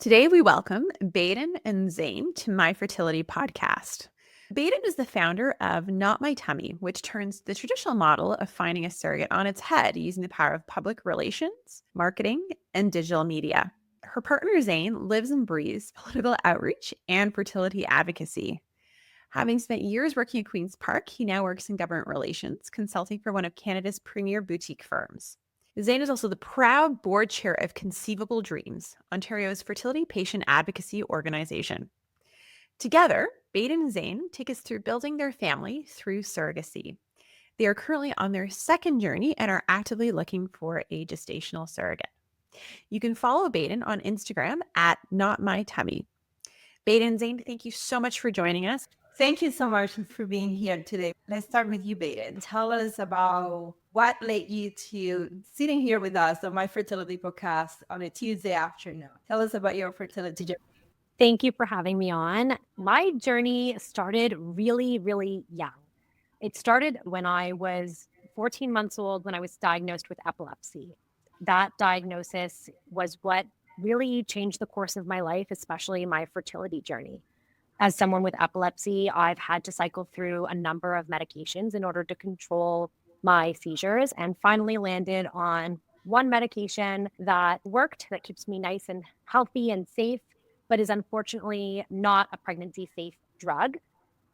Today, we welcome Baden and Zane to my Fertility Podcast. Baden is the founder of Not My Tummy, which turns the traditional model of finding a surrogate on its head using the power of public relations, marketing, and digital media. Her partner Zane lives and breathes political outreach and fertility advocacy. Having spent years working at Queen's Park, he now works in government relations, consulting for one of Canada's premier boutique firms. Zane is also the proud board chair of Conceivable Dreams, Ontario's fertility patient advocacy organization. Together, Baden and Zane take us through building their family through surrogacy. They are currently on their second journey and are actively looking for a gestational surrogate. You can follow Baden on Instagram at NotMyTummy. Baden and Zane, thank you so much for joining us. Thank you so much for being here today. Let's start with you, Baden. Tell us about what led you to sitting here with us on my Fertility Podcast on a Tuesday afternoon. Tell us about your fertility journey. Thank you for having me on. My journey started really, really young. It started when I was 14 months old when I was diagnosed with epilepsy. That diagnosis was what really changed the course of my life, especially my fertility journey. As someone with epilepsy, I've had to cycle through a number of medications in order to control my seizures and finally landed on one medication that worked, that keeps me nice and healthy and safe, but is unfortunately not a pregnancy safe drug.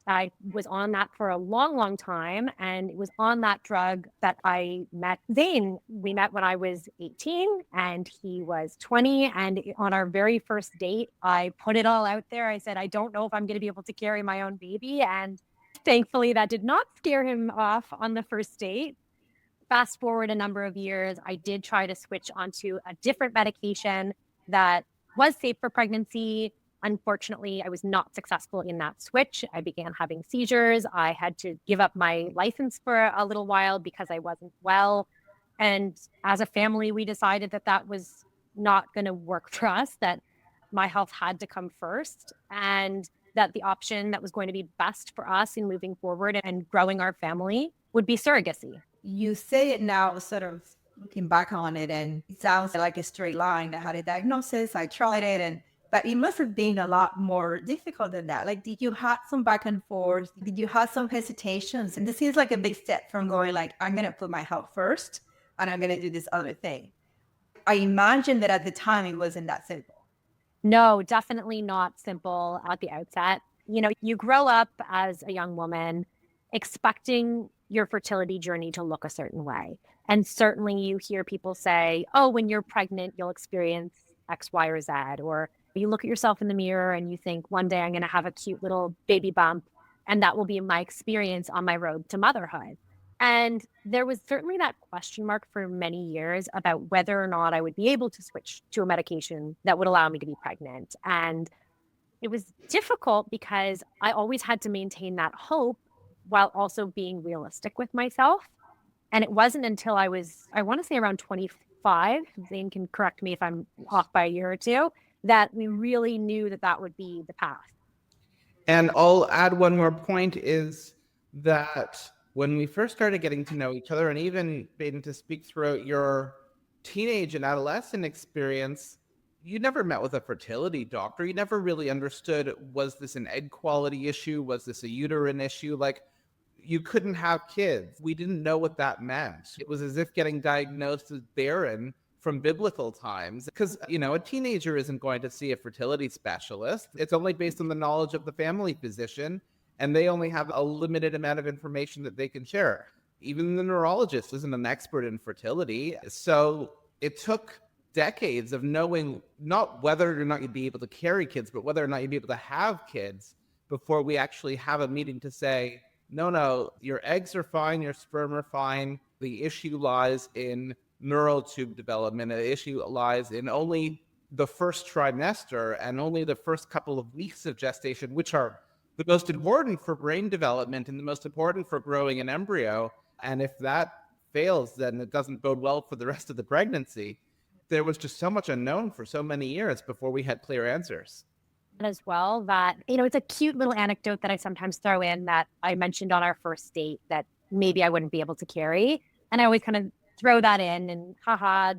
I was on that for a long, long time. And it was on that drug that I met Zane. We met when I was 18 and he was 20. And on our very first date, I put it all out there. I said, I don't know if I'm going to be able to carry my own baby. And thankfully, that did not scare him off on the first date. Fast forward a number of years, I did try to switch onto a different medication that was safe for pregnancy. Unfortunately, I was not successful in that switch. I began having seizures. I had to give up my license for a little while because I wasn't well. And as a family, we decided that that was not going to work for us, that my health had to come first, and that the option that was going to be best for us in moving forward and growing our family would be surrogacy. You say it now, sort of looking back on it, and it sounds like a straight line. I had a diagnosis, I tried it, but it must have been a lot more difficult than that. Like, did you have some back and forth? Did you have some hesitations? And this seems like a big step from going like, I'm going to put my health first and I'm going to do this other thing. I imagine that at the time it wasn't that simple. No, definitely not simple at the outset. You know, you grow up as a young woman expecting your fertility journey to look a certain way. And certainly you hear people say, oh, when you're pregnant, you'll experience X, Y, or Z, or you look at yourself in the mirror and you think one day I'm going to have a cute little baby bump and that will be my experience on my road to motherhood. And there was certainly that question mark for many years about whether or not I would be able to switch to a medication that would allow me to be pregnant. And it was difficult because I always had to maintain that hope while also being realistic with myself. And it wasn't until I was, I want to say around 25, Zane can correct me if I'm off by a year or two, that we really knew that that would be the path. And I'll add one more point is that when we first started getting to know each other, and even Baden, to speak throughout your teenage and adolescent experience, you never met with a fertility doctor. You never really understood, was this an egg quality issue? Was this a uterine issue? Like, you couldn't have kids. We didn't know what that meant. It was as if getting diagnosed as barren from biblical times, because, you know, a teenager isn't going to see a fertility specialist. It's only based on the knowledge of the family physician, and they only have a limited amount of information that they can share. Even the neurologist isn't an expert in fertility. So it took decades of knowing not whether or not you'd be able to carry kids, but whether or not you'd be able to have kids before we actually have a meeting to say, no, your eggs are fine, your sperm are fine. The issue lies in neural tube development. The issue lies in only the first trimester and only the first couple of weeks of gestation, which are the most important for brain development and the most important for growing an embryo. And if that fails, then it doesn't bode well for the rest of the pregnancy. There was just so much unknown for so many years before we had clear answers. As well, that, you know, it's a cute little anecdote that I sometimes throw in that I mentioned on our first date that maybe I wouldn't be able to carry. And I always kind of throw that in and haha,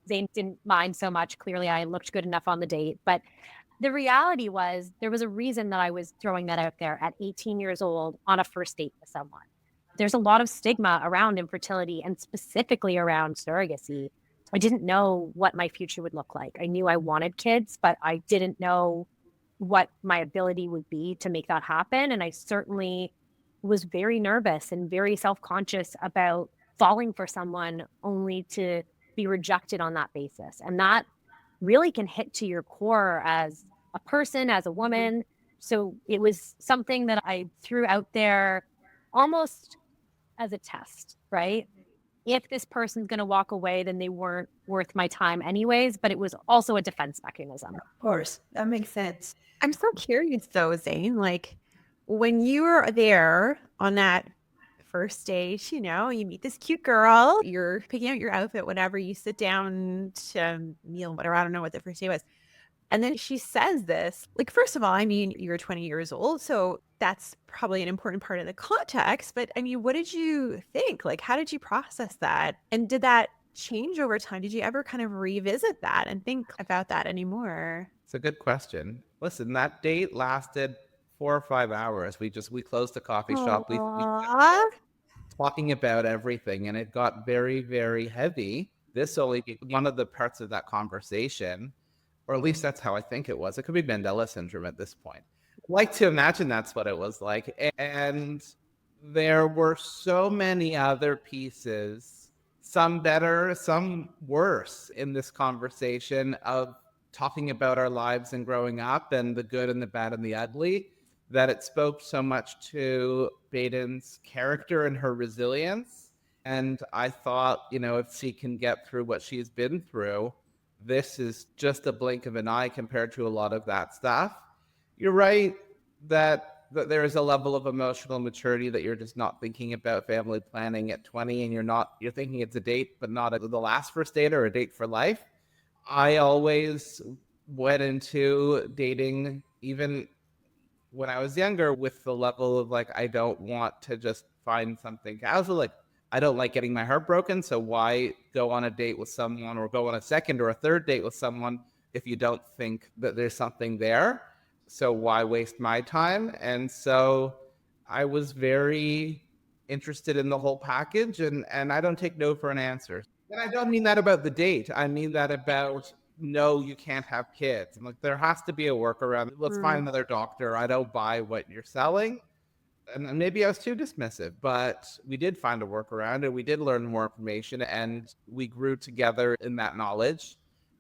Zane didn't mind so much. Clearly I looked good enough on the date. But the reality was there was a reason that I was throwing that out there at 18 years old on a first date with someone. There's a lot of stigma around infertility and specifically around surrogacy. I didn't know what my future would look like. I knew I wanted kids, but I didn't know what my ability would be to make that happen. And I certainly was very nervous and very self-conscious about falling for someone only to be rejected on that basis. And that really can hit to your core as a person, as a woman. So it was something that I threw out there almost as a test, right? If this person's going to walk away, then they weren't worth my time anyways, but it was also a defense mechanism. Of course, that makes sense. I'm so curious though, Zane, like when you were there on that first date, you meet this cute girl, you're picking out your outfit, whatever, you sit down to meal, whatever, I don't know what the first day was. And then she says this, like, first of all, I mean, you're 20 years old, so that's probably an important part of the context. But I mean, what did you think? Like, how did you process that? And did that change over time? Did you ever kind of revisit that and think about that anymore? It's a good question. Listen, that date lasted 4 or 5 hours. We closed the coffee shop. We talking about everything, and it got very, very heavy. This only one of the parts of that conversation, or at least that's how I think it was. It could be Mandela syndrome at this point. I like to imagine that's what it was like. And there were so many other pieces, some better, some worse, in this conversation of talking about our lives and growing up and the good and the bad and the ugly, that it spoke so much to Baden's character and her resilience. And I thought, if she can get through what she's been through, this is just a blink of an eye compared to a lot of that stuff. You're right that there is a level of emotional maturity that you're just not thinking about family planning at 20, and you're thinking it's a date, but not the last first date or a date for life. I always went into dating, even when I was younger, with the level of like, I don't want to just find something casual. Like, I don't like getting my heart broken. So why go on a date with someone or go on a second or a third date with someone if you don't think that there's something there? So why waste my time? And so I was very interested in the whole package, and I don't take no for an answer. And I don't mean that about the date. I mean that about, no, you can't have kids. I'm like, there has to be a workaround. Let's find another doctor. I don't buy what you're selling. And maybe I was too dismissive, but we did find a workaround, and we did learn more information, and we grew together in that knowledge,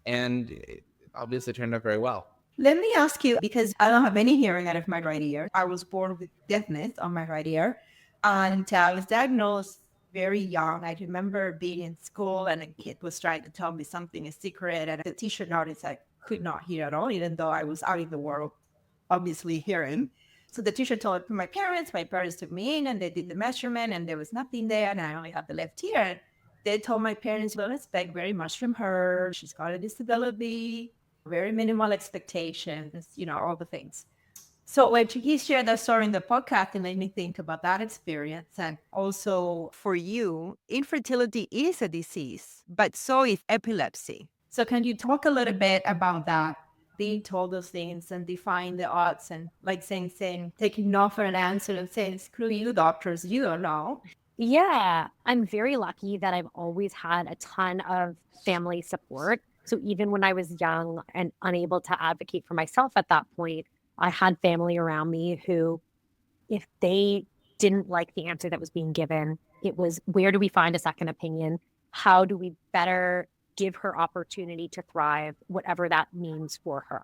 and it obviously turned out very well. Let me ask you, because I don't have any hearing out of my right ear. I was born with deafness on my right ear, and I was diagnosed very young. I remember being in school and a kid was trying to tell me something, a secret, and the teacher noticed I could not hear at all, even though I was out in the world, obviously hearing. So the teacher told my parents took me in and they did the measurement and there was nothing there and I only had the left ear. They told my parents, don't expect very much from her. She's got a disability, very minimal expectations, all the things. So when he shared that story in the podcast, it made me think about that experience. And also for you, infertility is a disease, but so is epilepsy. So can you talk a little bit about that? Being told those things and defying the odds and like saying, taking no for an answer and saying, screw you doctors, you don't know. Yeah, I'm very lucky that I've always had a ton of family support. So even when I was young and unable to advocate for myself at that point, I had family around me who, if they didn't like the answer that was being given, it was, where do we find a second opinion? How do we better give her opportunity to thrive, whatever that means for her?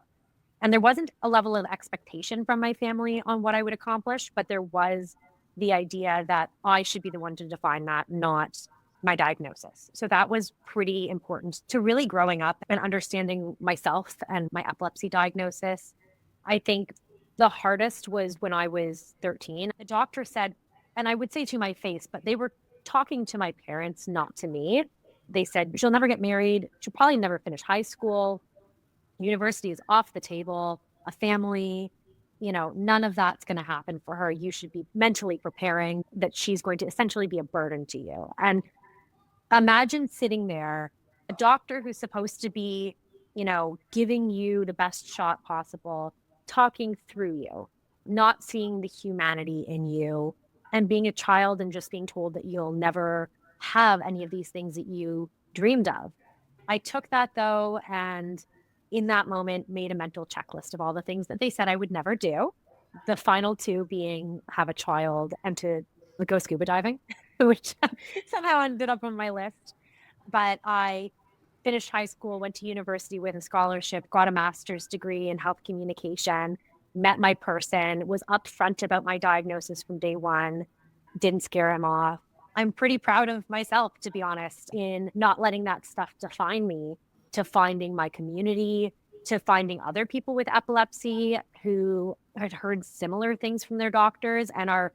And there wasn't a level of expectation from my family on what I would accomplish, but there was the idea that I should be the one to define that, not my diagnosis. So that was pretty important to really growing up and understanding myself and my epilepsy diagnosis. I think the hardest was when I was 13. The doctor said, and I would say to my face, but they were talking to my parents, not to me. They said, she'll never get married. She'll probably never finish high school. University is off the table. A family, none of that's going to happen for her. You should be mentally preparing that she's going to essentially be a burden to you. And Imagine sitting there, a doctor who's supposed to be, giving you the best shot possible, talking through you, not seeing the humanity in you, and being a child and just being told that you'll never have any of these things that you dreamed of. I took that though, and in that moment made a mental checklist of all the things that they said I would never do. The final two being have a child and to go scuba diving, which somehow ended up on my list. But I finished high school, went to university with a scholarship, got a master's degree in health communication, met my person, was upfront about my diagnosis from day one, didn't scare him off. I'm pretty proud of myself, to be honest, in not letting that stuff define me, to finding my community, to finding other people with epilepsy who had heard similar things from their doctors and are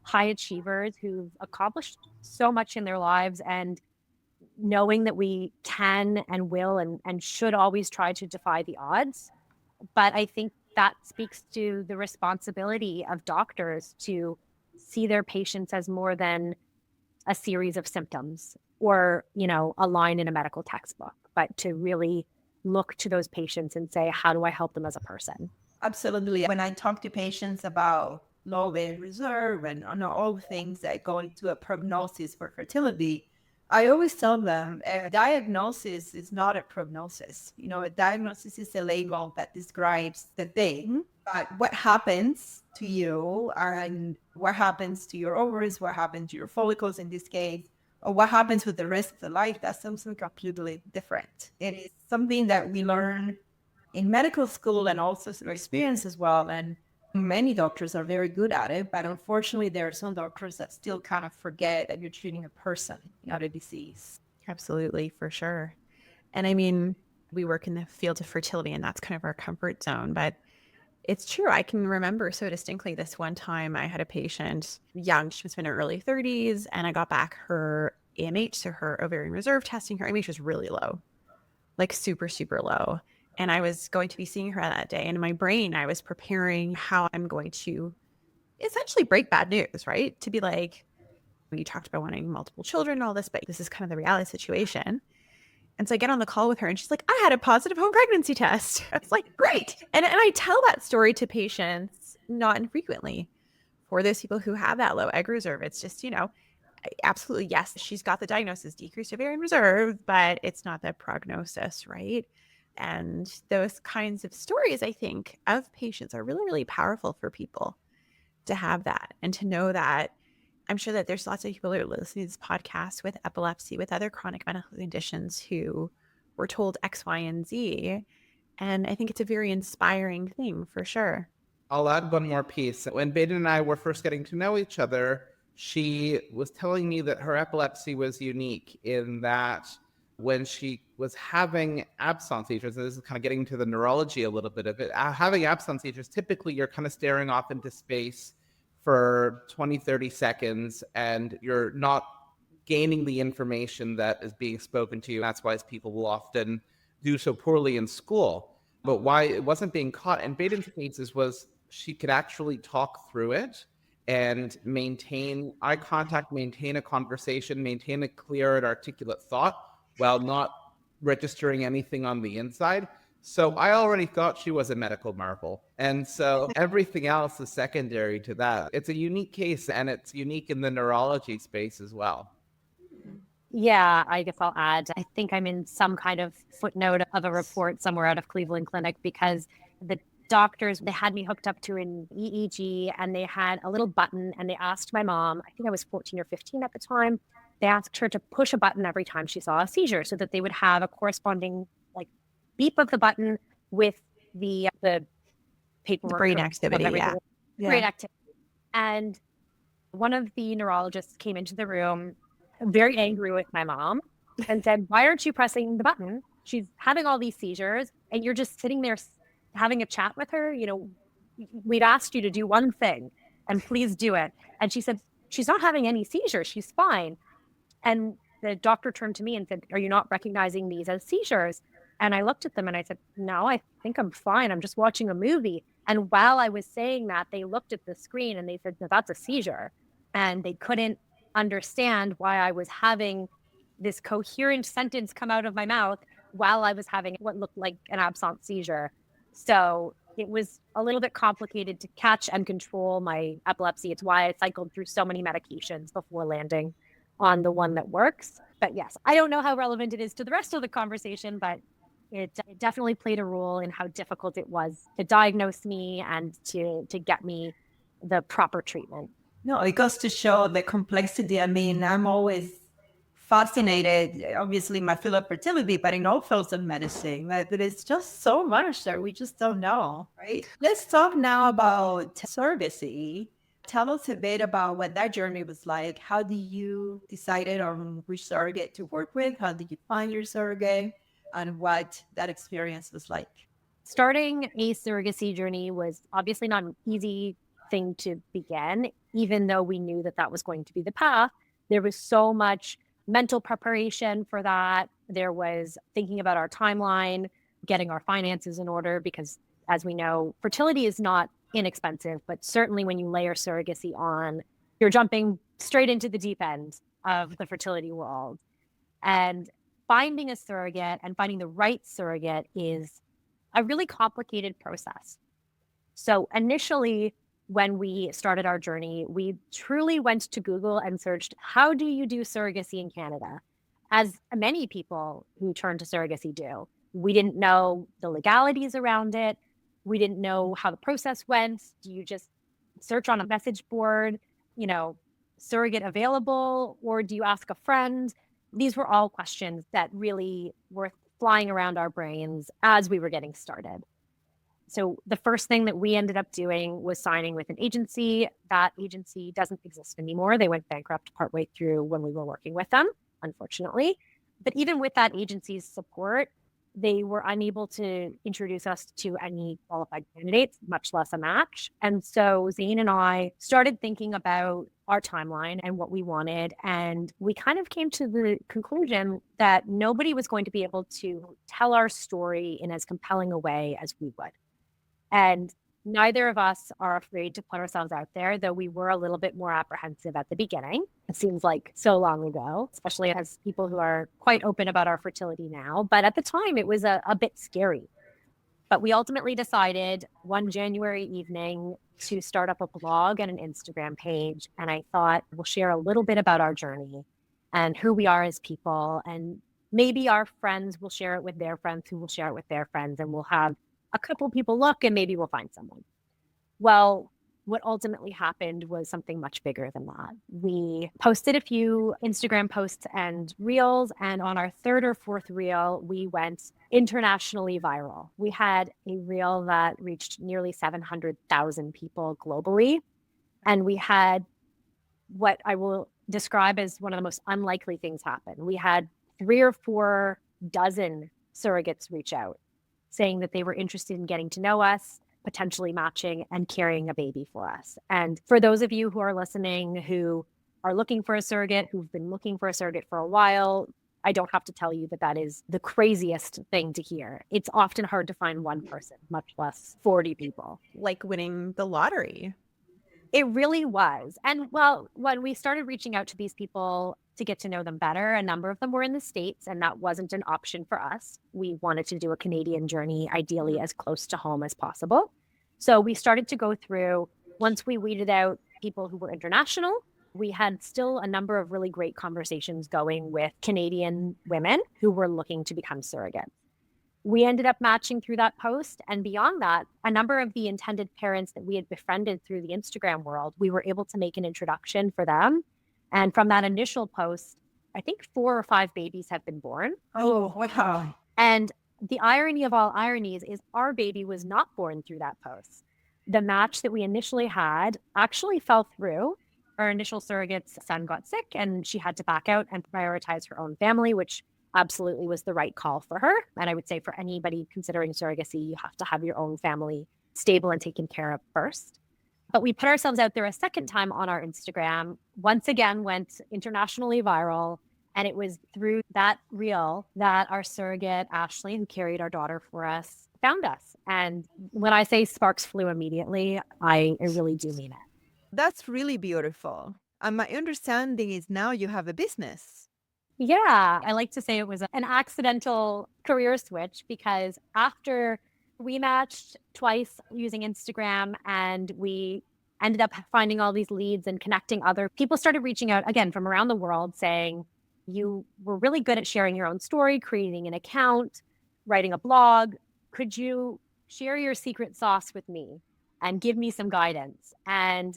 high achievers who've accomplished so much in their lives, and knowing that we can and will and should always try to defy the odds. But I think that speaks to the responsibility of doctors to see their patients as more than a series of symptoms or, a line in a medical textbook, but to really look to those patients and say, how do I help them as a person? Absolutely. When I talk to patients about low vein reserve and all the things that go into a prognosis for fertility, I always tell them a diagnosis is not a prognosis. A diagnosis is a label that describes the thing, but what happens to you and what happens to your ovaries, what happens to your follicles in this case, or what happens with the rest of the life, that's something completely different. It is something that we learn in medical school and also through experience as well. And many doctors are very good at it, but unfortunately, there are some doctors that still kind of forget that you're treating a person, not a disease. Absolutely, for sure. And I mean, we work in the field of fertility and that's kind of our comfort zone, but it's true. I can remember so distinctly this one time I had a patient, young, she was in her early 30s, and I got back her AMH, so her ovarian reserve testing. Her AMH was really low, like super, super low. And I was going to be seeing her that day. And in my brain, I was preparing how I'm going to essentially break bad news, right? To be like, you talked about wanting multiple children and all this, but this is kind of the reality situation. And so I get on the call with her and she's like, I had a positive home pregnancy test. I was like, great. And I tell that story to patients not infrequently for those people who have that low egg reserve. It's just, absolutely, yes, she's got the diagnosis, decreased ovarian reserve, but it's not the prognosis, right? And those kinds of stories, I think, of patients are really, really powerful for people to have that and to know that. I'm sure that there's lots of people who are listening to this podcast with epilepsy, with other chronic medical conditions who were told X, Y, and Z. And I think it's a very inspiring thing for sure. I'll add one more piece. When Baden and I were first getting to know each other, she was telling me that her epilepsy was unique in that when she was having absence seizures, and this is kind of getting to the neurology a little bit of it, having absence seizures, typically you're kind of staring off into space for 20, 30 seconds, and you're not gaining the information that is being spoken to you. That's why people will often do so poorly in school. But why it wasn't being caught in Baden's cases was she could actually talk through it and maintain eye contact, maintain a conversation, maintain a clear and articulate thought while not registering anything on the inside. So I already thought she was a medical marvel. And so everything else is secondary to that. It's a unique case, and it's unique in the neurology space as well. Yeah, I guess I'll add, I think I'm in some kind of footnote of a report somewhere out of Cleveland Clinic, because the doctors, they had me hooked up to an EEG and they had a little button, and they asked my mom, I think I was 14 or 15 at the time, they asked her to push a button every time she saw a seizure so that they would have a corresponding beep of the button with the paperwork. Brain activity, yeah. Brain activity. And one of the neurologists came into the room very angry with my mom and said, why aren't you pressing the button? She's having all these seizures and you're just sitting there having a chat with her. We'd asked you to do one thing and please do it. And she said, she's not having any seizures. She's fine. And the doctor turned to me and said, are you not recognizing these as seizures? And I looked at them and I said, no, I think I'm fine. I'm just watching a movie. And while I was saying that, they looked at the screen and they said, no, that's a seizure. And they couldn't understand why I was having this coherent sentence come out of my mouth while I was having what looked like an absent seizure. So it was a little bit complicated to catch and control my epilepsy. It's why I cycled through so many medications before landing on the one that works. But yes, I don't know how relevant it is to the rest of the conversation, but it definitely played a role in how difficult it was to diagnose me and to get me the proper treatment. No, it goes to show the complexity. I mean, I'm always fascinated, obviously, my field of fertility, but in all fields of medicine, that it's just so much that we just don't know, right? Let's talk now about surrogacy. Tell us a bit about what that journey was like. How did you decided on which surrogate to work with? How did you find your surrogate? And what that experience was like? Starting a surrogacy journey was obviously not an easy thing to begin, even though we knew that that was going to be the path. There was so much mental preparation for that. There was thinking about our timeline, getting our finances in order, because as we know, fertility is not inexpensive, but certainly when you layer surrogacy on, you're jumping straight into the deep end of the fertility world. And finding a surrogate and finding the right surrogate is a really complicated process. So initially, when we started our journey, we truly went to Google and searched, how do you do surrogacy in Canada? As many people who turn to surrogacy do. We didn't know the legalities around it. We didn't know how the process went. Do you just search on a message board, surrogate available, or do you ask a friend? These were all questions that really were flying around our brains as we were getting started. So the first thing that we ended up doing was signing with an agency. That agency doesn't exist anymore. They went bankrupt partway through when we were working with them, unfortunately. But even with that agency's support, they were unable to introduce us to any qualified candidates, much less a match. And so Zane and I started thinking about our timeline and what we wanted. And we kind of came to the conclusion that nobody was going to be able to tell our story in as compelling a way as we would. And neither of us are afraid to put ourselves out there, though we were a little bit more apprehensive at the beginning. It seems like so long ago, especially as people who are quite open about our fertility now. But at the time, it was a bit scary. But we ultimately decided one January evening to start up a blog and an Instagram page. And I thought we'll share a little bit about our journey and who we are as people. And maybe our friends will share it with their friends who will share it with their friends. And we'll have a couple people look and maybe we'll find someone. Well, what ultimately happened was something much bigger than that. We posted a few Instagram posts and reels, and on our third or fourth reel, we went internationally viral. We had a reel that reached nearly 700,000 people globally, and we had what I will describe as one of the most unlikely things happen. We had 3 or 4 dozen surrogates reach out, saying that they were interested in getting to know us, potentially matching and carrying a baby for us. And for those of you who are listening who are looking for a surrogate, who've been looking for a surrogate for a while, I don't have to tell you that that is the craziest thing to hear. It's often hard to find one person, much less 40 people. Like winning the lottery. It really was. And well, when we started reaching out to these people to get to know them better, a number of them were in the States, and that wasn't an option for us. We wanted to do a Canadian journey, ideally as close to home as possible. So we started to go through, once we weeded out people who were international, we had still a number of really great conversations going with Canadian women who were looking to become surrogates. We ended up matching through that post. And beyond that, a number of the intended parents that we had befriended through the Instagram world, we were able to make an introduction for them. And from that initial post, I think 4 or 5 babies have been born. Oh, wow. And the irony of all ironies is our baby was not born through that post. The match that we initially had actually fell through. Our initial surrogate's son got sick and she had to back out and prioritize her own family, which absolutely was the right call for her. And I would say for anybody considering surrogacy, you have to have your own family stable and taken care of first. But we put ourselves out there a second time on our Instagram, once again went internationally viral. And it was through that reel that our surrogate, Ashley, who carried our daughter for us, found us. And when I say sparks flew immediately, I really do mean it. That's really beautiful. And my understanding is now you have a business. Yeah, I like to say it was an accidental career switch because after we matched twice using Instagram and we ended up finding all these leads and connecting other people started reaching out again from around the world saying, you were really good at sharing your own story, creating an account, writing a blog. Could you share your secret sauce with me and give me some guidance? And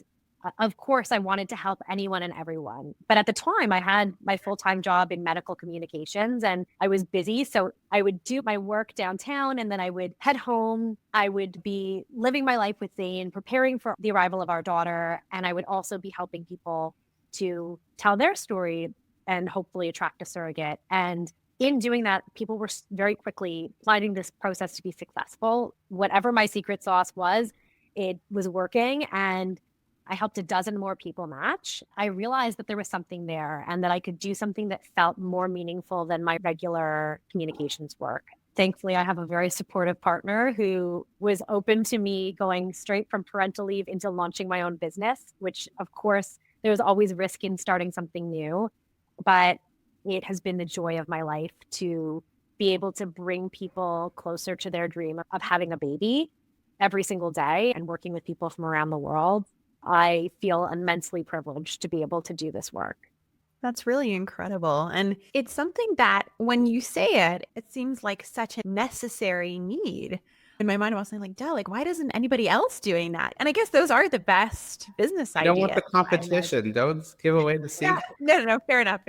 of course, I wanted to help anyone and everyone. But at the time, I had my full-time job in medical communications and I was busy. So I would do my work downtown and then I would head home. I would be living my life with Zane, preparing for the arrival of our daughter. And I would also be helping people to tell their story and hopefully attract a surrogate. And in doing that, people were very quickly finding this process to be successful. Whatever my secret sauce was, it was working. And I helped a dozen more people match. I realized that there was something there and that I could do something that felt more meaningful than my regular communications work. Thankfully, I have a very supportive partner who was open to me going straight from parental leave into launching my own business, which of course, there's always risk in starting something new, but it has been the joy of my life to be able to bring people closer to their dream of having a baby every single day and working with people from around the world. I feel immensely privileged to be able to do this work. That's really incredible. And it's something that when you say it, it seems like such a necessary need. In my mind, I was saying like, duh, like, why isn't anybody else doing that? And I guess those are the best business You ideas. don't want the competition. Don't give away the secret. Yeah. No. Fair enough.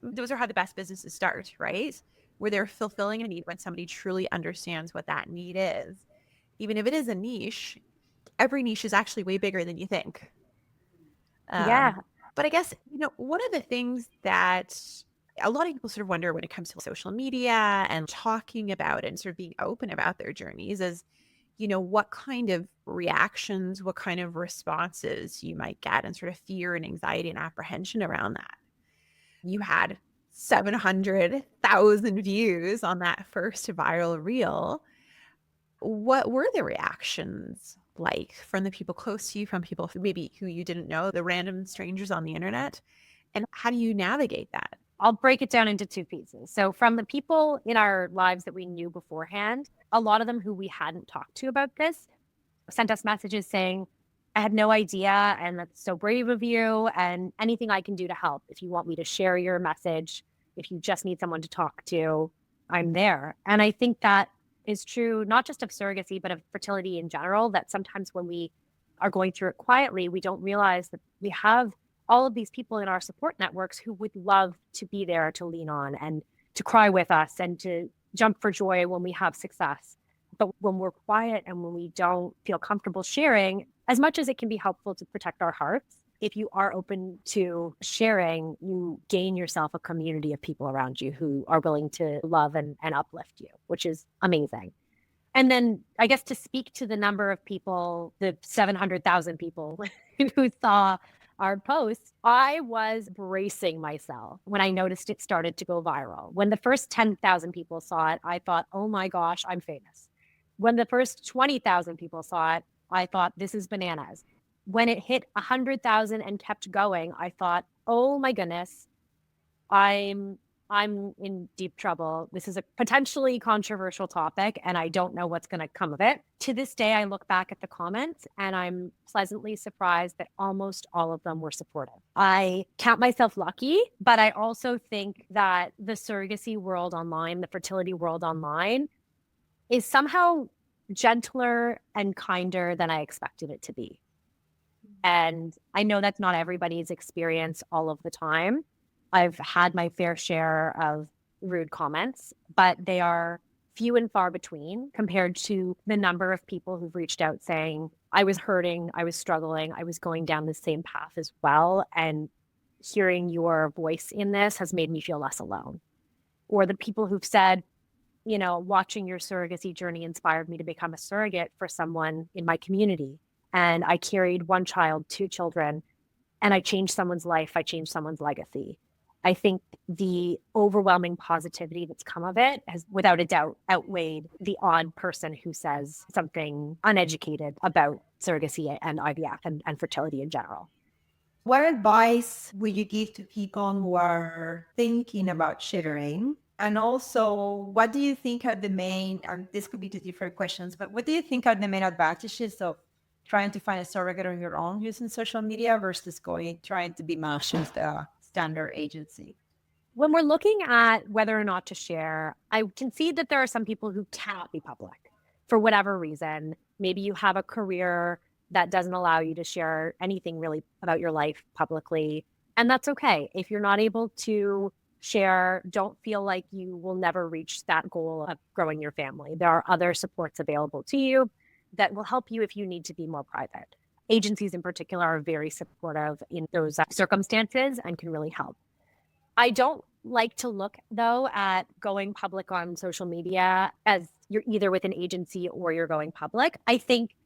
Those are how the best businesses start, right? Where they're fulfilling a need when somebody truly understands what that need is. Even if it is a niche, every niche is actually way bigger than you think. Yeah. But I guess, one of the things that a lot of people sort of wonder when it comes to social media and talking about it and sort of being open about their journeys is, what kind of reactions, what kind of responses you might get and sort of fear and anxiety and apprehension around that. You had 700,000 views on that first viral reel. What were the reactions like from the people close to you, from people who you didn't know, the random strangers on the internet? And how do you navigate that? I'll break it down into two pieces. So from the people in our lives that we knew beforehand, a lot of them who we hadn't talked to about this sent us messages saying, I had no idea, and that's so brave of you, and anything I can do to help. If you want me to share your message, if you just need someone to talk to, I'm there. And I think that is true, not just of surrogacy, but of fertility in general, that sometimes when we are going through it quietly, we don't realize that we have all of these people in our support networks who would love to be there to lean on and to cry with us and to jump for joy when we have success. But when we're quiet and when we don't feel comfortable sharing, as much as it can be helpful to protect our hearts, if you are open to sharing, you gain yourself a community of people around you who are willing to love and uplift you, which is amazing. And then I guess to speak to the number of people, the 700,000 people who saw our posts, I was bracing myself when I noticed it started to go viral. When the first 10,000 people saw it, I thought, oh my gosh, I'm famous. When the first 20,000 people saw it, I thought, this is bananas. When it hit 100,000 and kept going, I thought, oh my goodness, I'm in deep trouble. This is a potentially controversial topic, and I don't know what's going to come of it. To this day, I look back at the comments, and I'm pleasantly surprised that almost all of them were supportive. I count myself lucky, but I also think that the surrogacy world online, the fertility world online, is somehow gentler and kinder than I expected it to be. And I know that's not everybody's experience all of the time. I've had my fair share of rude comments, but they are few and far between compared to the number of people who've reached out saying, I was hurting, I was struggling, I was going down the same path as well. And hearing your voice in this has made me feel less alone. Or the people who've said, watching your surrogacy journey inspired me to become a surrogate for someone in my community. And I carried one child, 2 children, and I changed someone's life. I changed someone's legacy. I think the overwhelming positivity that's come of it has, without a doubt, outweighed the odd person who says something uneducated about surrogacy and IVF and fertility in general. What advice would you give to people who are thinking about sharing? And also, what do you think are the main, and this could be two different questions, but what do you think are the main advantages of trying to find a surrogate on your own using social media versus trying to be matched with a standard agency? When we're looking at whether or not to share, I can see that there are some people who cannot be public for whatever reason. Maybe you have a career that doesn't allow you to share anything really about your life publicly. And that's okay. If you're not able to share, don't feel like you will never reach that goal of growing your family. There are other supports available to you that will help you if you need to be more private. Agencies in particular are very supportive in those circumstances and can really help. I don't like to look, though, at going public on social media as you're either with an agency or you're going public. I think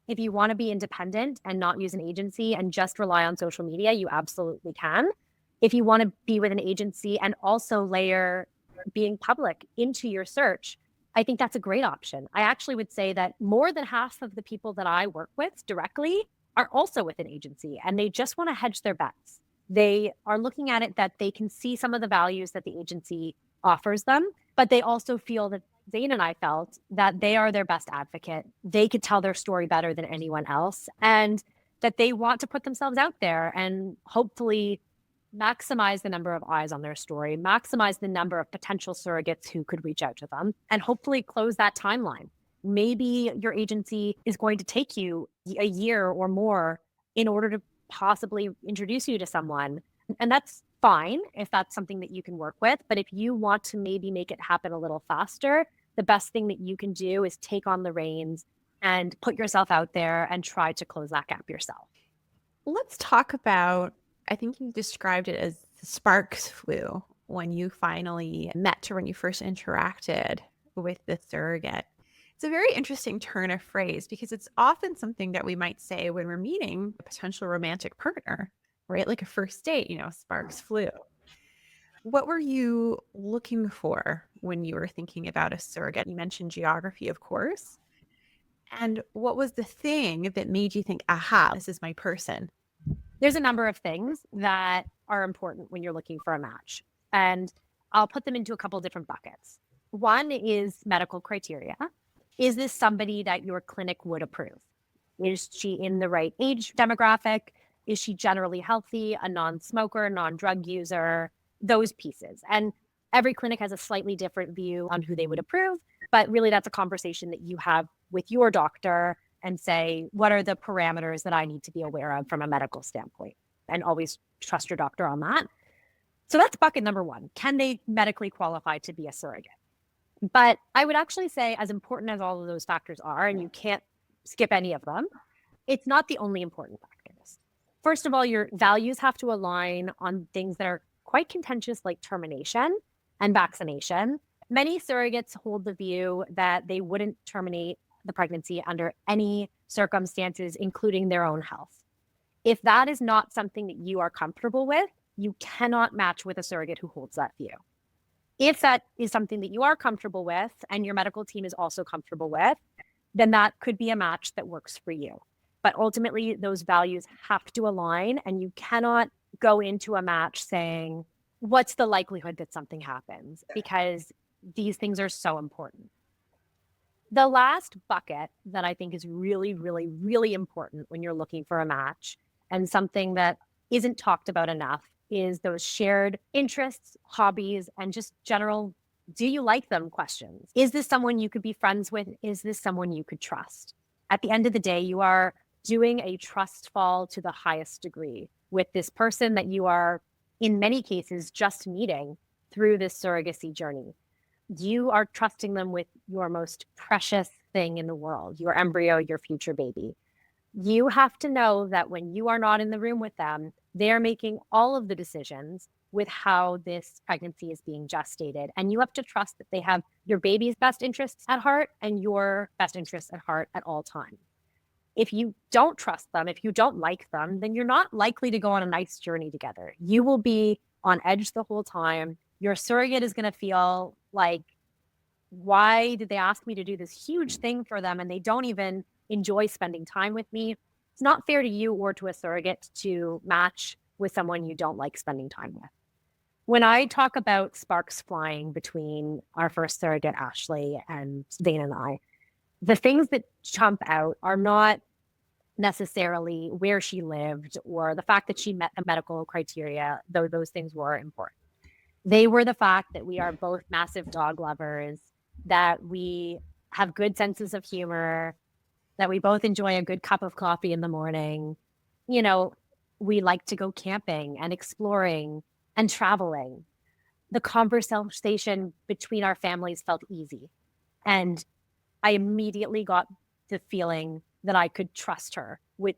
if you want to be independent and not use an agency and just rely on social media, you absolutely can. If you want to be with an agency and also layer being public into your search, I think that's a great option. I actually would say that more than half of the people that I work with directly are also with an agency, and they just want to hedge their bets. They are looking at it that they can see some of the values that the agency offers them, but they also feel that Zane and I felt that they are their best advocate. They could tell their story better than anyone else, and that they want to put themselves out there and hopefully maximize the number of eyes on their story, maximize the number of potential surrogates who could reach out to them, and hopefully close that timeline. Maybe your agency is going to take you a year or more in order to possibly introduce you to someone. And that's fine if that's something that you can work with. But if you want to maybe make it happen a little faster, the best thing that you can do is take on the reins and put yourself out there and try to close that gap yourself. Let's talk about, I think you described it as the sparks flew when you finally met or when you first interacted with the surrogate. It's a very interesting turn of phrase because it's often something that we might say when we're meeting a potential romantic partner, right? Like a first date, sparks flew. What were you looking for when you were thinking about a surrogate? You mentioned geography, of course. And what was the thing that made you think, aha, this is my person? There's a number of things that are important when you're looking for a match. And I'll put them into a couple different buckets. One is medical criteria. Is this somebody that your clinic would approve? Is she in the right age demographic? Is she generally healthy, a non-smoker, non-drug user? Those pieces. And every clinic has a slightly different view on who they would approve, but really that's a conversation that you have with your doctor and say, what are the parameters that I need to be aware of from a medical standpoint? And always trust your doctor on that. So that's bucket number one. Can they medically qualify to be a surrogate? But I would actually say, as important as all of those factors are, and you can't skip any of them, it's not the only important factors. First of all, your values have to align on things that are quite contentious, like termination and vaccination. Many surrogates hold the view that they wouldn't terminate the pregnancy under any circumstances, including their own health. If that is not something that you are comfortable with, you cannot match with a surrogate who holds that view. If that is something that you are comfortable with and your medical team is also comfortable with, then that could be a match that works for you. But ultimately, those values have to align, and you cannot go into a match saying, what's the likelihood that something happens? Because these things are so important. The last bucket that I think is really, really, really important when you're looking for a match, and something that isn't talked about enough, is those shared interests, hobbies, and just general, do you like them questions. Is this someone you could be friends with? Is this someone you could trust? At the end of the day, you are doing a trust fall to the highest degree with this person that you are, in many cases, just meeting through this surrogacy journey. You are trusting them with your most precious thing in the world, your embryo, your future baby. You have to know that when you are not in the room with them, they're making all of the decisions with how this pregnancy is being gestated. And you have to trust that they have your baby's best interests at heart and your best interests at heart at all times. If you don't trust them, if you don't like them, then you're not likely to go on a nice journey together. You will be on edge the whole time. Your surrogate is going to feel like, why did they ask me to do this huge thing for them and they don't even enjoy spending time with me? It's not fair to you or to a surrogate to match with someone you don't like spending time with. When I talk about sparks flying between our first surrogate, Ashley, and Zane and I, the things that jump out are not necessarily where she lived or the fact that she met the medical criteria, though those things were important. They were the fact that we are both massive dog lovers, that we have good senses of humor, that we both enjoy a good cup of coffee in the morning. You know, we like to go camping and exploring and traveling. The conversation between our families felt easy. And I immediately got the feeling that I could trust her with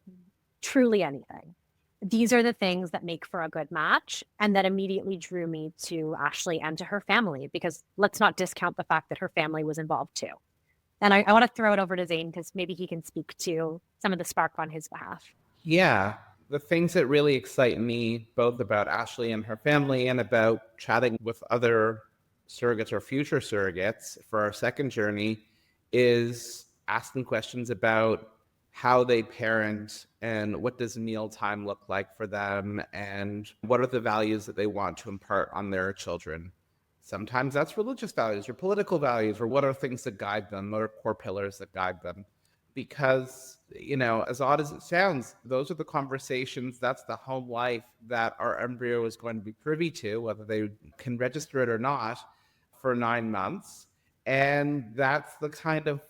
truly anything. These are the things that make for a good match and that immediately drew me to Ashley and to her family, because let's not discount the fact that her family was involved too. And I want to throw it over to Zane because maybe he can speak to some of the spark on his behalf. Yeah, the things that really excite me, both about Ashley and her family and about chatting with other surrogates or future surrogates for our second journey, is asking questions about how they parent and what does mealtime look like for them and what are the values that they want to impart on their children. Sometimes that's religious values or political values, or what are things that guide them, what are core pillars that guide them. Because, you know, as odd as it sounds, those are the conversations, that's the home life that our embryo is going to be privy to, whether they can register it or not, for 9 months. And that's the kind of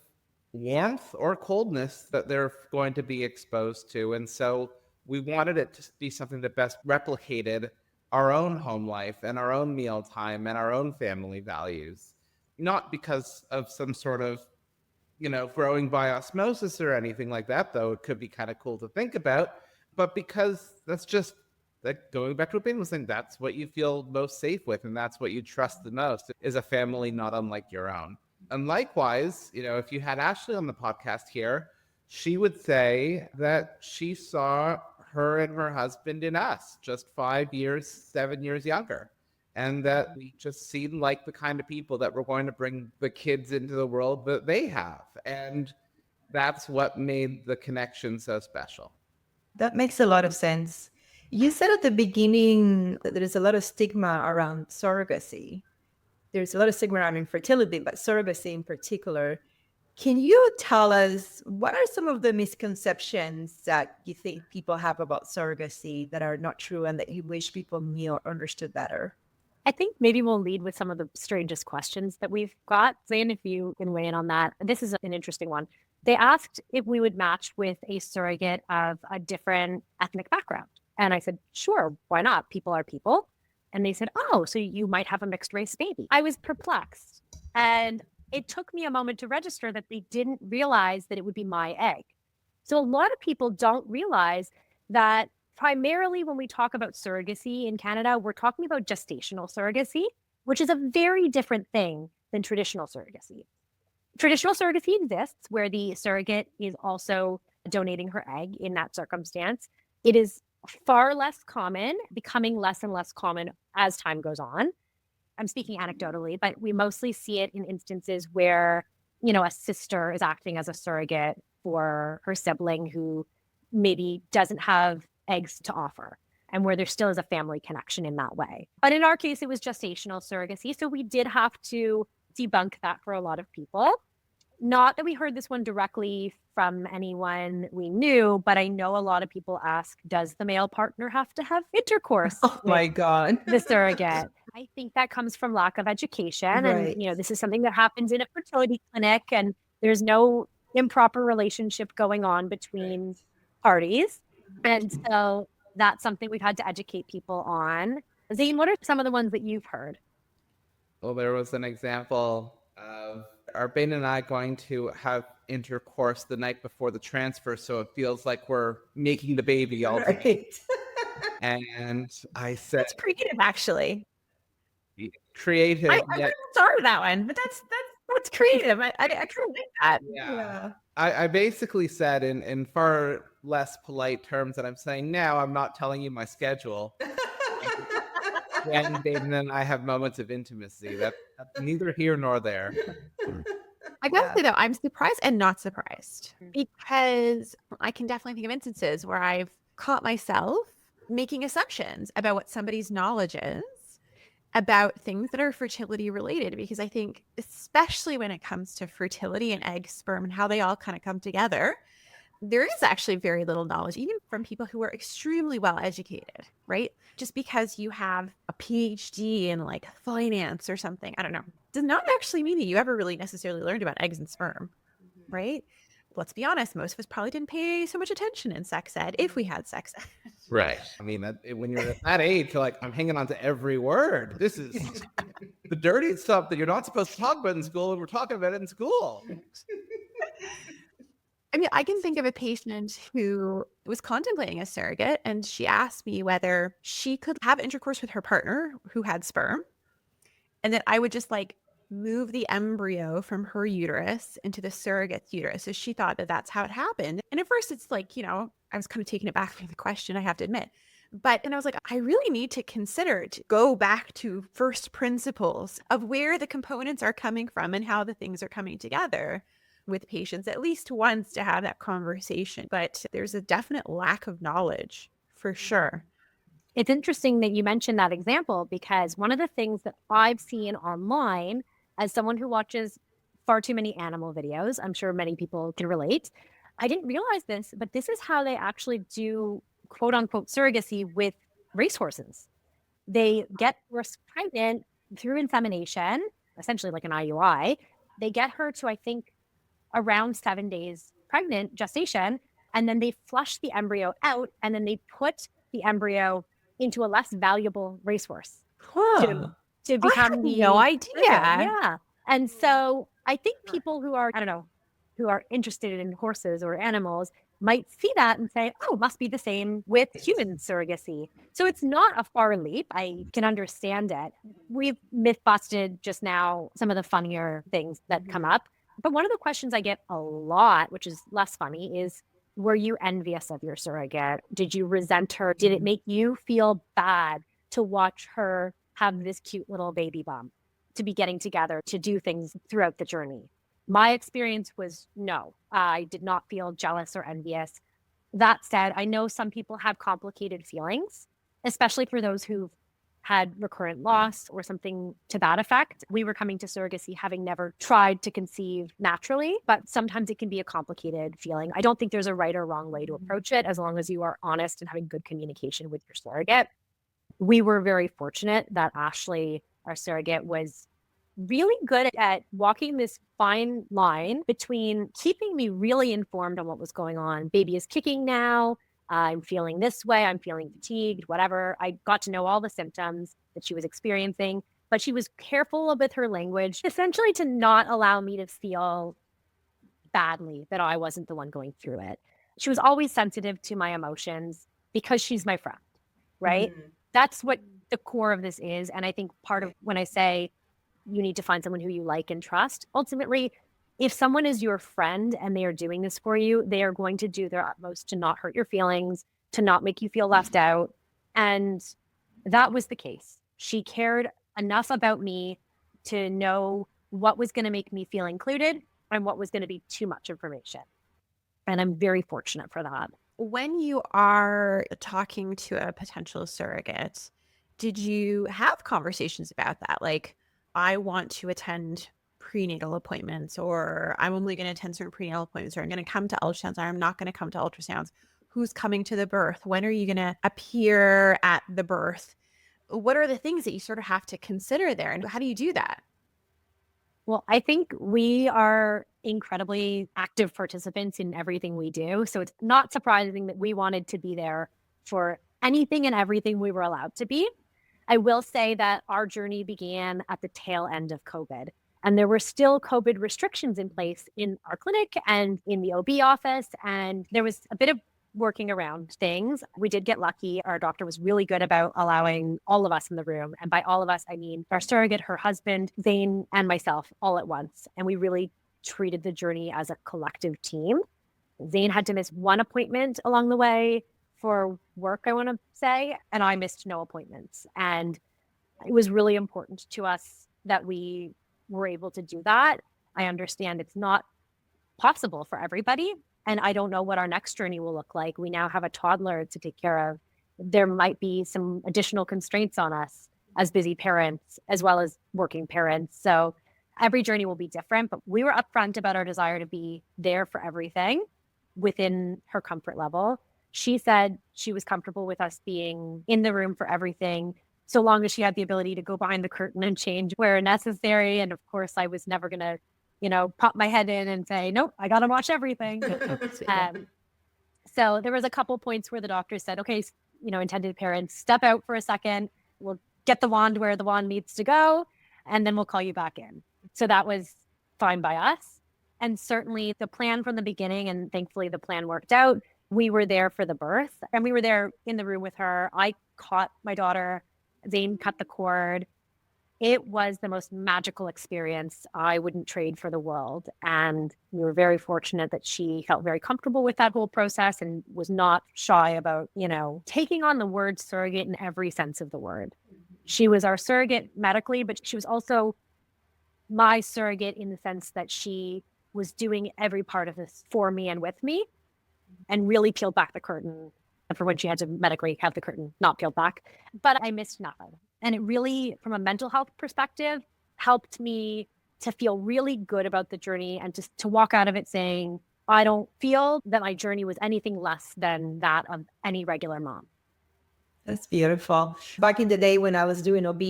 warmth or coldness that they're going to be exposed to. And so we wanted it to be something that best replicated our own home life and our own meal time and our own family values, not because of some sort of, you know, growing by osmosis or anything like that, though it could be kind of cool to think about, but because that's just, like, going back to what Baden was saying, that's what you feel most safe with, and that's what you trust the most, is a family not unlike your own. And likewise, you know, if you had Ashley on the podcast here, she would say that she saw her and her husband in us, just 5 years, 7 years younger. And that we just seemed like the kind of people that were going to bring the kids into the world that they have. And that's what made the connection so special. That makes a lot of sense. You said at the beginning that there is a lot of stigma around surrogacy. There's a lot of stigma around infertility, but surrogacy in particular. Can you tell us what are some of the misconceptions that you think people have about surrogacy that are not true and that you wish people knew or understood better? I think maybe we'll lead with some of the strangest questions that we've got. Zane, if you can weigh in on that. This is an interesting one. They asked if we would match with a surrogate of a different ethnic background. And I said, sure, why not? People are people. And they said, oh, so you might have a mixed race baby. I was perplexed. And it took me a moment to register that they didn't realize that it would be my egg. So a lot of people don't realize that primarily when we talk about surrogacy in Canada, we're talking about gestational surrogacy, which is a very different thing than traditional surrogacy. Traditional surrogacy exists where the surrogate is also donating her egg in that circumstance. It is far less common, becoming less and less common as time goes on. I'm speaking anecdotally, but we mostly see it in instances where, you know, a sister is acting as a surrogate for her sibling who maybe doesn't have eggs to offer, and where there still is a family connection in that way. But in our case, it was gestational surrogacy. So we did have to debunk that for a lot of people. Not that we heard this one directly from anyone we knew, but I know a lot of people ask, does the male partner have to have intercourse? Oh my God. The surrogate. I think that comes from lack of education. Right. And, you know, this is something that happens in a fertility clinic, and there's no improper relationship going on between parties. And so that's something we've had to educate people on. Zane, what are some of the ones that you've heard? Well, there was an example of our Baden and I going to have intercourse the night before the transfer, so it feels like we're making the baby all day. Right. And I said, That's creative, actually. creative. I wouldn't start with that one, but that's creative. I kind of like that. Yeah. I basically said in far less polite terms that I'm saying now, I'm not telling you my schedule. And Baden and I have moments of intimacy. That's neither here nor there. I gotta Yeah. say though, I'm surprised and not surprised because I can definitely think of instances where I've caught myself making assumptions about what somebody's knowledge is about things that are fertility related. Because I think, especially when it comes to fertility and egg, sperm, and how they all kind of come together, there is actually very little knowledge, even from people who are extremely well educated, right? Just because you have a PhD in like finance or something, I don't know, does not actually mean that you ever really necessarily learned about eggs and sperm, right? Let's be honest, most of us probably didn't pay so much attention in sex ed if we had sex ed. Right. I mean, when you're at that age, you're like, I'm hanging on to every word. This is the dirty stuff that you're not supposed to talk about in school, and we're talking about it in school. I mean, I can think of a patient who was contemplating a surrogate, and she asked me whether she could have intercourse with her partner who had sperm, and that I would just like move the embryo from her uterus into the surrogate's uterus. So she thought that that's how it happened. And at first, it's like, I was kind of taken aback by the question, I have to admit. And I was like, I really need to consider to go back to first principles of where the components are coming from and how the things are coming together with patients at least once to have that conversation. But there's a definite lack of knowledge for sure. It's interesting that you mentioned that example, because one of the things that I've seen online, as someone who watches far too many animal videos, I'm sure many people can relate. I didn't realize this, but this is how they actually do quote unquote surrogacy with racehorses. They get horse pregnant through insemination, essentially like an IUI. They get her to, I think, around 7 days pregnant gestation, and then they flush the embryo out, and then they put the embryo into a less valuable racehorse to become no idea. Yeah. And so I think people who are, who are interested in horses or animals might see that and say, oh, must be the same with human surrogacy. So it's not a far leap. I can understand it. We've myth busted just now some of the funnier things that come up. But one of the questions I get a lot, which is less funny, is, were you envious of your surrogate? Did you resent her? Did it make you feel bad to watch her have this cute little baby bump, to be getting together, to do things throughout the journey? My experience was no, I did not feel jealous or envious. That said, I know some people have complicated feelings, especially for those who've had recurrent loss or something to that effect. We were coming to surrogacy having never tried to conceive naturally, but sometimes it can be a complicated feeling. I don't think there's a right or wrong way to approach it, as long as you are honest and having good communication with your surrogate. We were very fortunate that Ashley, our surrogate, was really good at walking this fine line between keeping me really informed on what was going on. Baby is kicking now. I'm feeling this way. I'm feeling fatigued, whatever. I got to know all the symptoms that she was experiencing, but she was careful with her language, essentially to not allow me to feel badly that I wasn't the one going through it. She was always sensitive to my emotions because she's my friend, right? Mm-hmm. That's what the core of this is. And I think part of when I say you need to find someone who you like and trust, ultimately, if someone is your friend and they are doing this for you, they are going to do their utmost to not hurt your feelings, to not make you feel left out. And that was the case. She cared enough about me to know what was going to make me feel included and what was going to be too much information. And I'm very fortunate for that. When you are talking to a potential surrogate, did you have conversations about that? Like, I want to attend prenatal appointments, or I'm only going to attend certain prenatal appointments, or I'm going to come to ultrasounds, or I'm not going to come to ultrasounds. Who's coming to the birth? When are you going to appear at the birth? What are the things that you sort of have to consider there? And how do you do that? Well, I think we are incredibly active participants in everything we do. So it's not surprising that we wanted to be there for anything and everything we were allowed to be. I will say that our journey began at the tail end of COVID. And there were still COVID restrictions in place in our clinic and in the OB office. And there was a bit of working around things. We did get lucky. Our doctor was really good about allowing all of us in the room. And by all of us, I mean our surrogate, her husband, Zane, and myself all at once. And we really treated the journey as a collective team. Zane had to miss one appointment along the way for work, I want to say, and I missed no appointments. And it was really important to us that we were able to do that. I understand it's not possible for everybody. And I don't know what our next journey will look like. We now have a toddler to take care of. There might be some additional constraints on us as busy parents, as well as working parents. So every journey will be different, but we were upfront about our desire to be there for everything within her comfort level. She said she was comfortable with us being in the room for everything, so long as she had the ability to go behind the curtain and change where necessary. And of course, I was never going to, pop my head in and say, nope, I got to watch everything. So there was a couple points where the doctor said, okay, intended parents, step out for a second. We'll get the wand where the wand needs to go, and then we'll call you back in. So that was fine by us. And certainly the plan from the beginning, and thankfully the plan worked out. We were there for the birth, and we were there in the room with her. I caught my daughter. Zane cut the cord. It was the most magical experience I wouldn't trade for the world. And we were very fortunate that she felt very comfortable with that whole process and was not shy about, taking on the word surrogate in every sense of the word. She was our surrogate medically, but she was also my surrogate in the sense that she was doing every part of this for me and with me, and really peeled back the curtain for when she had to medically have the curtain not peeled back. But I missed nothing. And it really, from a mental health perspective, helped me to feel really good about the journey and just to walk out of it saying, I don't feel that my journey was anything less than that of any regular mom. That's beautiful. Back in the day when I was doing OB,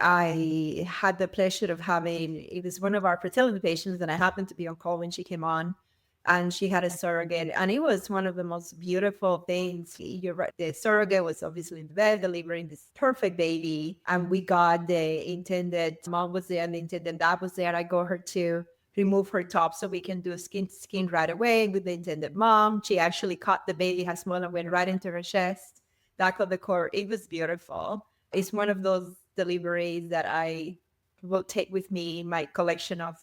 I had the pleasure of it was one of our fertility patients, and I happened to be on call when she came on, and she had a surrogate. And it was one of the most beautiful things. You're right. The surrogate was obviously in the bed delivering this perfect baby. And we got the intended mom was there and the intended dad was there. I got her to remove her top so we can do skin to skin right away with the intended mom. She actually caught the baby, her small, and went right into her chest. Back of the cord. It was beautiful. It's one of those deliveries that I will take with me in my collection of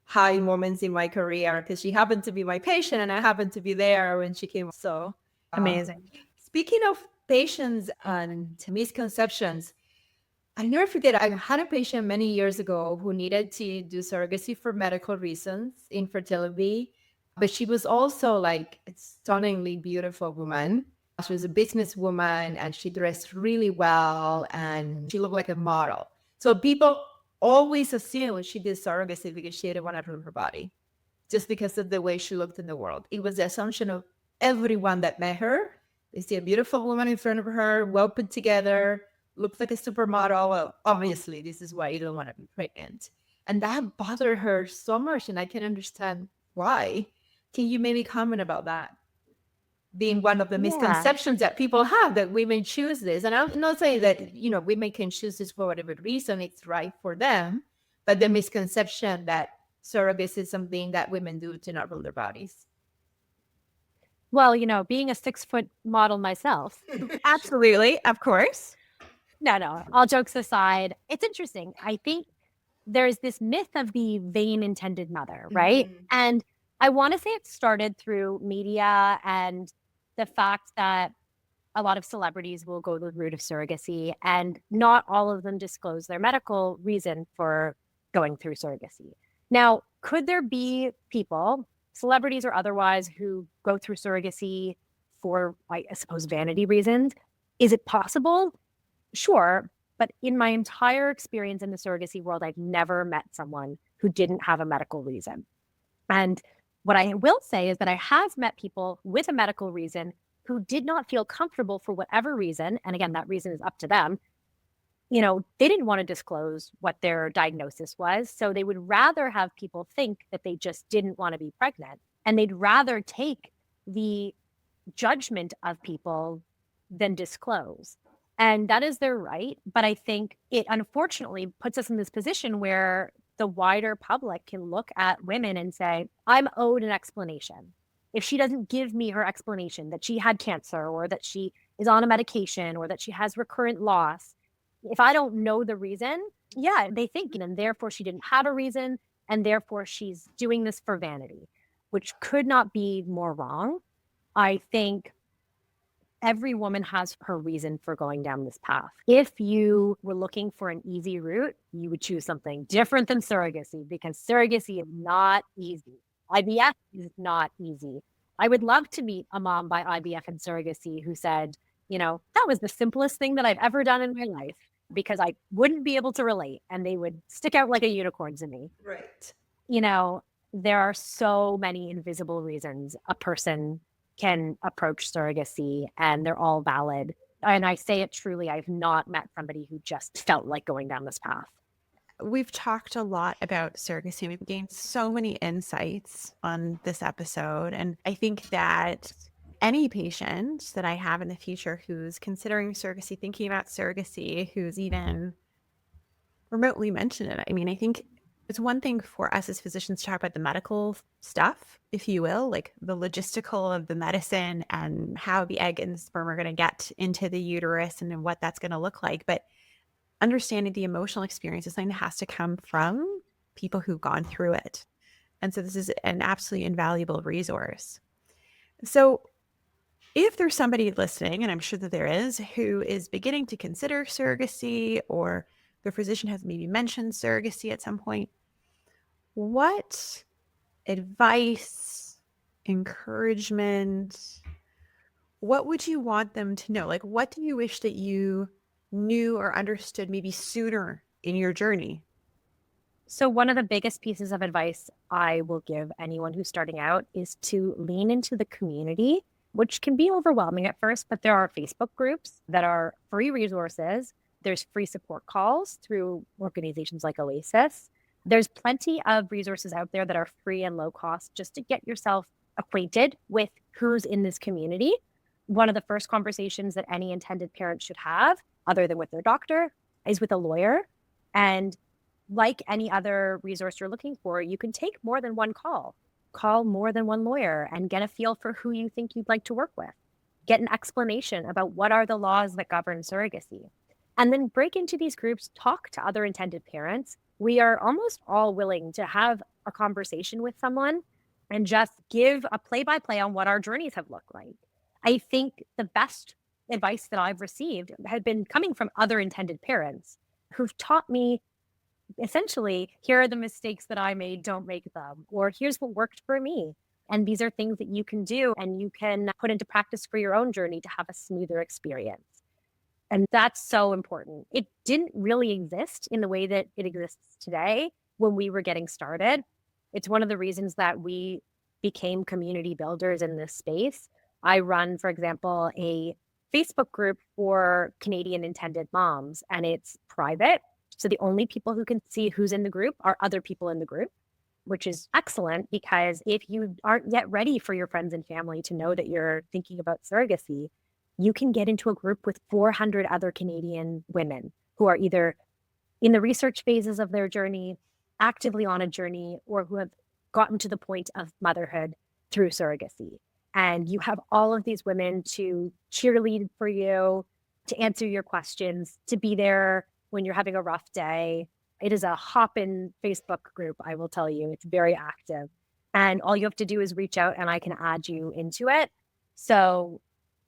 high moments in my career, because she happened to be my patient and I happened to be there when she came. So amazing. Speaking of patients and misconceptions, I never forget, I had a patient many years ago who needed to do surrogacy for medical reasons, infertility, but she was also like a stunningly beautiful woman. She was a businesswoman and she dressed really well and she looked like a model. So people always assumed she did surrogacy because she didn't want to ruin her body, just because of the way she looked in the world. It was the assumption of everyone that met her. They see a beautiful woman in front of her, well put together, looks like a supermodel. Well, obviously, this is why you don't want to be pregnant. And that bothered her so much, and I can understand why. Can you maybe comment about that? Being one of the misconceptions that people have, that women choose this. And I'm not saying that, women can choose this for whatever reason it's right for them, but the misconception that surrogacy is something that women do to not rule their bodies. Well, being a 6-foot model myself. Absolutely. Of course. No, all jokes aside, it's interesting. I think there's this myth of the vain intended mother, right? Mm-hmm. And I want to say it started through media and the fact that a lot of celebrities will go the route of surrogacy, and not all of them disclose their medical reason for going through surrogacy. Now, could there be people, celebrities or otherwise, who go through surrogacy for, I suppose, vanity reasons? Is it possible? Sure. But in my entire experience in the surrogacy world, I've never met someone who didn't have a medical reason. And what I will say is that I have met people with a medical reason who did not feel comfortable for whatever reason. And again, that reason is up to them. They didn't want to disclose what their diagnosis was. So they would rather have people think that they just didn't want to be pregnant. And they'd rather take the judgment of people than disclose. And that is their right. But I think it unfortunately puts us in this position where the wider public can look at women and say, I'm owed an explanation. If she doesn't give me her explanation that she had cancer or that she is on a medication or that she has recurrent loss, if I don't know the reason, they think, and therefore she didn't have a reason, and therefore she's doing this for vanity, which could not be more wrong. I think Every woman has her reason for going down this path. If you were looking for an easy route, you would choose something different than surrogacy, because surrogacy is not easy. IVF is not easy. I would love to meet a mom by IVF and surrogacy who said, that was the simplest thing that I've ever done in my life, because I wouldn't be able to relate and they would stick out like a unicorn to me. Right. There are so many invisible reasons a person can approach surrogacy, and they're all valid. And I say it truly, I've not met somebody who just felt like going down this path. We've talked a lot about surrogacy. We've gained so many insights on this episode. And I think that any patient that I have in the future who's considering surrogacy, thinking about surrogacy, who's even remotely mentioned it, I think it's one thing for us as physicians to talk about the medical stuff, if you will, like the logistical of the medicine and how the egg and the sperm are going to get into the uterus and then what that's going to look like. But understanding the emotional experience is something that has to come from people who've gone through it. And so this is an absolutely invaluable resource. So if there's somebody listening, and I'm sure that there is, who is beginning to consider surrogacy, or their physician has maybe mentioned surrogacy at some point, what advice, encouragement, what would you want them to know? Like, what do you wish that you knew or understood maybe sooner in your journey? So one of the biggest pieces of advice I will give anyone who's starting out is to lean into the community, which can be overwhelming at first, but there are Facebook groups that are free resources. There's free support calls through organizations like Oasis. There's plenty of resources out there that are free and low cost just to get yourself acquainted with who's in this community. One of the first conversations that any intended parent should have, other than with their doctor, is with a lawyer. And like any other resource you're looking for, you can take more than one call. Call more than one lawyer and get a feel for who you think you'd like to work with. Get an explanation about what are the laws that govern surrogacy. And then break into these groups, talk to other intended parents. We are almost all willing to have a conversation with someone and just give a play-by-play on what our journeys have looked like. I think the best advice that I've received had been coming from other intended parents who've taught me, essentially, here are the mistakes that I made, don't make them, or here's what worked for me. And these are things that you can do and you can put into practice for your own journey to have a smoother experience. And that's so important. It didn't really exist in the way that it exists today when we were getting started. It's one of the reasons that we became community builders in this space. I run, for example, a Facebook group for Canadian intended moms, and it's private. So the only people who can see who's in the group are other people in the group, which is excellent, because if you aren't yet ready for your friends and family to know that you're thinking about surrogacy, you can get into a group with 400 other Canadian women who are either in the research phases of their journey, actively on a journey, or who have gotten to the point of motherhood through surrogacy. And you have all of these women to cheerlead for you, to answer your questions, to be there when you're having a rough day. It is a hop-in Facebook group, I will tell you. It's very active. And all you have to do is reach out and I can add you into it. So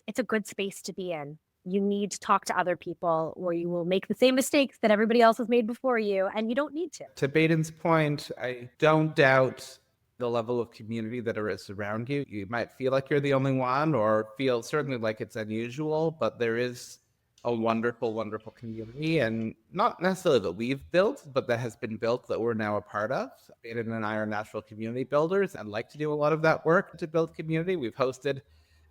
it's a good space to be in. You need to talk to other people or you will make the same mistakes that everybody else has made before you, and you don't need to. To Baden's point, I don't doubt the level of community that is around you. You might feel like you're the only one or feel certainly like it's unusual, but there is a wonderful, wonderful community, and not necessarily that we've built, but that has been built that we're now a part of. Baden and I are natural community builders and like to do a lot of that work to build community. We've hosted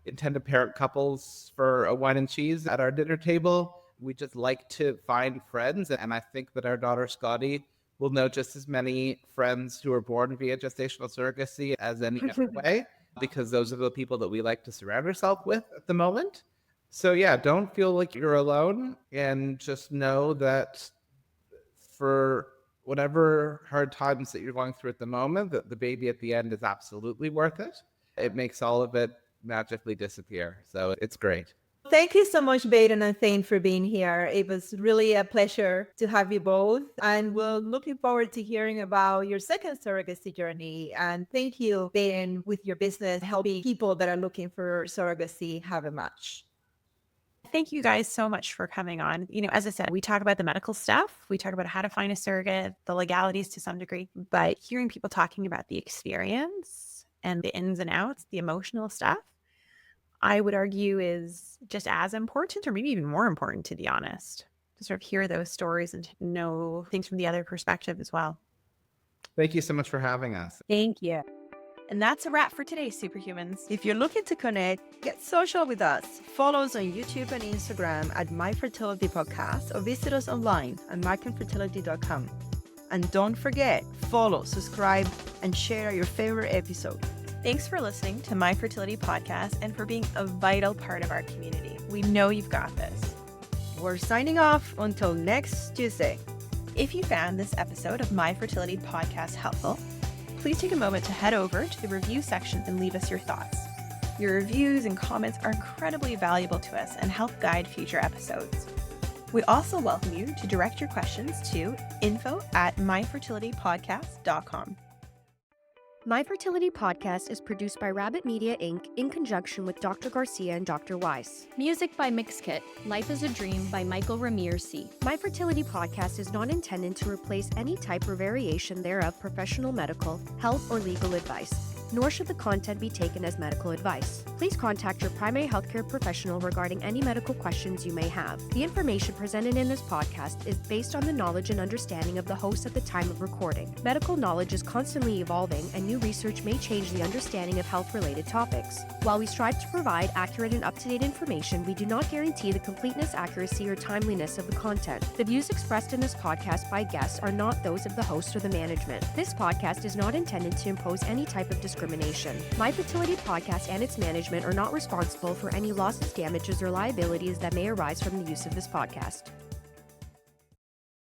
intended parent couples for a wine and cheese at our dinner table. We just like to find friends, and I think that our daughter Scotty will know just as many friends who are born via gestational surrogacy as any other way, because those are the people that we like to surround ourselves with at the moment. So yeah, don't feel like you're alone, and just know that for whatever hard times that you're going through at the moment, that the baby at the end is absolutely worth it. It makes all of it magically disappear. So it's great. Thank you so much, Baden and Zane, for being here. It was really a pleasure to have you both. And we're looking forward to hearing about your second surrogacy journey. And thank you, Baden, with your business, helping people that are looking for surrogacy have a match. Thank you guys so much for coming on. As I said, we talk about the medical stuff. We talk about how to find a surrogate, the legalities to some degree, but hearing people talking about the experience and the ins and outs, the emotional stuff, I would argue is just as important or maybe even more important, to be honest, to sort of hear those stories and to know things from the other perspective as well. Thank you so much for having us. Thank you. And that's a wrap for today, Superhumans. If you're looking to connect, get social with us. Follow us on YouTube and Instagram at My Fertility Podcast or visit us online at myconfertility.com. And don't forget, follow, subscribe, and share your favorite episode. Thanks for listening to My Fertility Podcast and for being a vital part of our community. We know you've got this. We're signing off until next Tuesday. If you found this episode of My Fertility Podcast helpful, please take a moment to head over to the review section and leave us your thoughts. Your reviews and comments are incredibly valuable to us and help guide future episodes. We also welcome you to direct your questions to info@myfertilitypodcast.com. My Fertility Podcast is produced by Rabbit Media Inc. in conjunction with Dr. Garcia and Dr. Weiss. Music by Mixkit. Life is a Dream by Michael Ramirez C. My Fertility Podcast is not intended to replace any type or variation thereof professional medical, health, or legal advice, nor should the content be taken as medical advice. Please contact your primary healthcare professional regarding any medical questions you may have. The information presented in this podcast is based on the knowledge and understanding of the host at the time of recording. Medical knowledge is constantly evolving, and new research may change the understanding of health-related topics. While we strive to provide accurate and up-to-date information, we do not guarantee the completeness, accuracy, or timeliness of the content. The views expressed in this podcast by guests are not those of the host or the management. This podcast is not intended to impose any type of discrimination. My Fertility Podcast and its management are not responsible for any losses, damages, or liabilities that may arise from the use of this podcast.